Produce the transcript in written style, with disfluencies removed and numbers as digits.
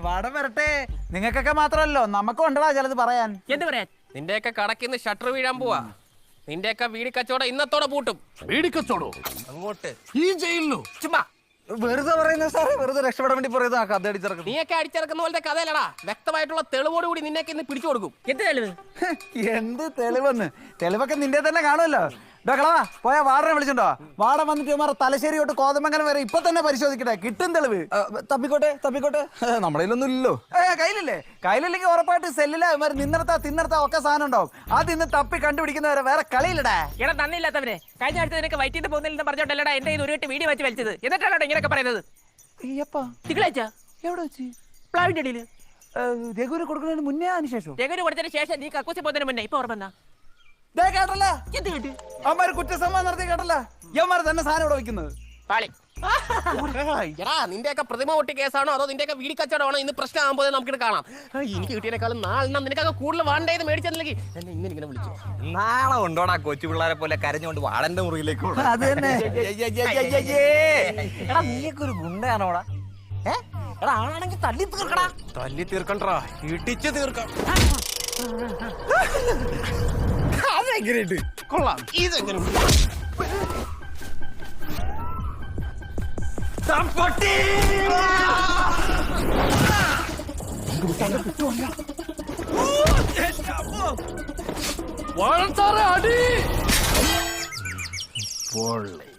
വാടം വരട്ടെ. നിങ്ങൾക്കൊക്കെ മാത്രമല്ലോ നമുക്കും ഉണ്ടടാ ചിലത് പറയാൻ. എന്ത് പറയാൻ? നിന്റെയൊക്കെ കടക്കിന്ന് ഷട്ടർ വീഴാൻ പോവാ. നിന്റെയൊക്കെ വീടി കച്ചവടം ഇന്നത്തോടെ പൂട്ടും. വീടി കച്ചവടോ? അങ്ങോട്ട് ഈ ജയിലിലോ? ചുമ്മാ വെറുതെ പറയുന്ന സാറേ, വെറുതെ രക്ഷപ്പെടാൻ വേണ്ടി പറയുന്ന കഥ അടിച്ചിറക്കും. നീയൊക്കെ അടിച്ചിറക്കുന്ന പോലത്തെ കഥയല്ലടാ. വ്യക്തമായിട്ടുള്ള തെളിവോട് കൂടി നിന്നെയൊക്കെ ഇന്ന് പിടിച്ചു കൊടുക്കും. എന്ത് തെളിവ്? എന്ത് തെളിവെന്ന്? തെളിവൊക്കെ നിന്റെ തന്നെ കാണുമല്ലോ. ഡോക്കളാ പോയാ വാടനെ വിളിച്ചിട്ടുണ്ടോ? വാടൻ വന്നിട്ട് ഇവന്മാരെ തലശ്ശേരി തൊട്ട് കോതമംഗലം വരെ ഇപ്പൊ തന്നെ പരിശോധിക്കട്ടെ, കിട്ടും തെളിവ്. തപ്പിക്കോട്ടെ നമ്മുടെ കയ്യിലൊന്നും ഇല്ലല്ലോ. കയ്യിലില്ലേ? കയ്യിലില്ലെങ്കിൽ ഉറപ്പായിട്ട് സെല്ലില്ല. ഇവന്മാർ തിന്നിടത്താ ഒക്കെ സാധനം ഉണ്ടാവും. അതിന്ന് തപ്പി കണ്ടുപിടിക്കുന്നവരെ വേറെ കളിയില്ലടാ. എടാ നന്ദിയില്ലാത്തവരെ, കഴിഞ്ഞ അടുത്ത് നിനക്ക് വൈറ്റിട്ട് പോകുന്നില്ലെന്ന് പറഞ്ഞോണ്ടല്ലടാ എന്റെ ഒരു വട്ടി വീഡിയോ വെച്ച് വലിച്ചത്. എന്നിട്ടാണോ ഇങ്ങനെയൊക്കെ പറയുന്നത്? തിങ്കളാഴ്ച എവിടെ വെച്ച്? പ്ലാവിന്റെ അടിയിൽ. രഘുവിന് കൊടുക്കുന്നതിന് മുന്നേ അതിനുശേഷം? രഘുവിന് കൊടുത്തതിന് ശേഷം നീ കക്കൂസി പോകുന്നതിന് മുന്നേ ഇപ്പൊ ഓർമ്മ കേട്ടല്ല അവന്മാര് കുറ്റസമ്മതം നടത്തി. കേട്ടല്ല യവന്മാര് തന്നെ സാധനം ഇവിടെ വെക്കുന്നത്. നിന്റെയൊക്കെ പ്രതിമ പൊട്ടി കേസാണോ അതോ നിന്റെയൊക്കെ വീടി കച്ചവടമാണോ ഇന്ന് പ്രശ്നമാകാൻ പോയത് നമുക്കിത് കാണാം. എനിക്ക് കിട്ടിയതിനേക്കാളും നാളെണ്ണം നിനക്കൊക്കെ കൂടുതൽ വേണ്ടത് മേടിച്ചെന്നില്ലെങ്കിൽ എന്നെ ഇങ്ങനെ വിളിച്ചു. നാളെ ഉണ്ടോടാ കൊച്ചു പിള്ളേരെ പോലെ കരഞ്ഞുകൊണ്ട് വാടന്റെ മുറിയിലേക്ക്? അത് തന്നെ. എടാ നീയൊക്കെ ഒരു ഗുണ്ടയാണോടാ? എടാ ആണെങ്കിൽ തല്ലി തീർക്കടാ. തല്ലി തീർക്കണ്ടാ, ഇടിച്ചു തീർക്കാം. അതെങ്ങനെയുണ്ട്? കൊള്ളാം. ഇതെങ്ങനെ വളരെ അടി. പൊള്ളി.